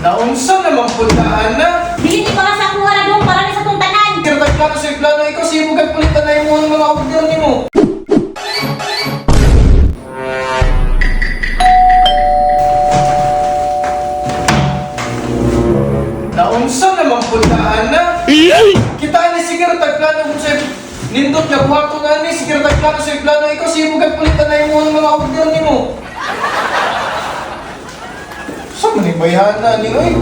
Naunsa namang puntaan na? Dili ni para sa kuha na doon para ni sa tuntanan. Pero nagplano sa plano, ikaw siya mo palitan na yung mga order ni mo. Naunsa namang puntaan na? Kita ni siguro tagplano mo sa nindot na kwarto na ni siguro tagplano sa plano, ikaw siya mo palitan na yung mga order ni mo. Saan mo ni bayana ni oy?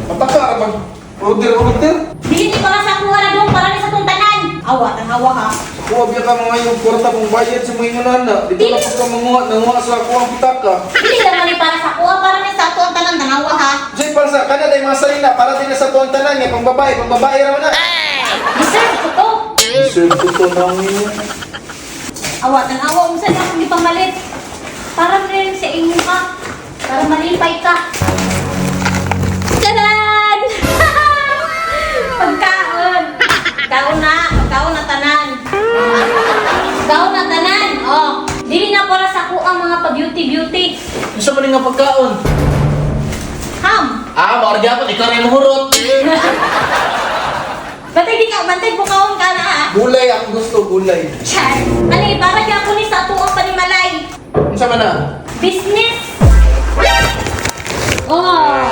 Pataka mag order. Dili ni para sa kuha na doon para ni sa tuntanan. Awa tang hawa ha. Kuha biya ka mga yung kwarta kung bayad sa mga nana. Dito na po ka nanguha sa kuha ang pitaka. Dili naman ni para sa kuha para ni sa tuntanan tanawa ha. Jay, para sa kana day mga salina para din na sa tuwan tanan niya pang babae raman na. Deserve ko to. Deserve ko to nang inyo. Awa tang hawa mo sa akong ipamalit. Para rin sa inyo ka. Para malipay ka. Tanan! Pagkaon! Pagkaon na tanan. Pagkaon na tanan. Oh, dili na para sa kuang mga pa-beauty. Gusto mo rin nga pagkaon? Ham! Maor gyapon ikaw rin mahurot. Bantay bukaon ka na ha. Gulay ang gusto, gulay. Char! Ani, para kaya ko ni sa tuang panimalay. Unsa man na? Business! Oh!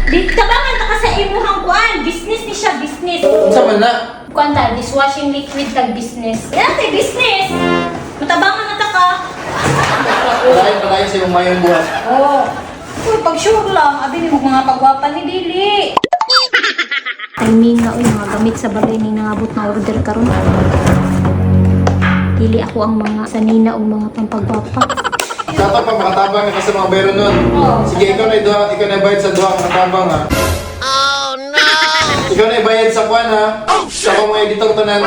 Di tabangan ta ka sa imuhang kuan. Business ni siya, business. Unsa man na? Kuan ta, dishwashing liquid tag business. Yan, tay business! Matabangan na ta ka. Padayon sa iyong mayong buhat. Oh! Uy, pag sure lang, abi ni mo mga pagwapa ni Dili. Timing nga, uy, mga gamit sa bagay ni nangabot na order karon. Dili ako ang mga sanina o mga pampagwapa. Dapat pa makatabang ka sa mga bayro nun. Oo. Sige, ikaw na bayad sa duha makatabang ha. Oh no! Ikaw na bayad sa kwan ha. Sa kung may dito tanan.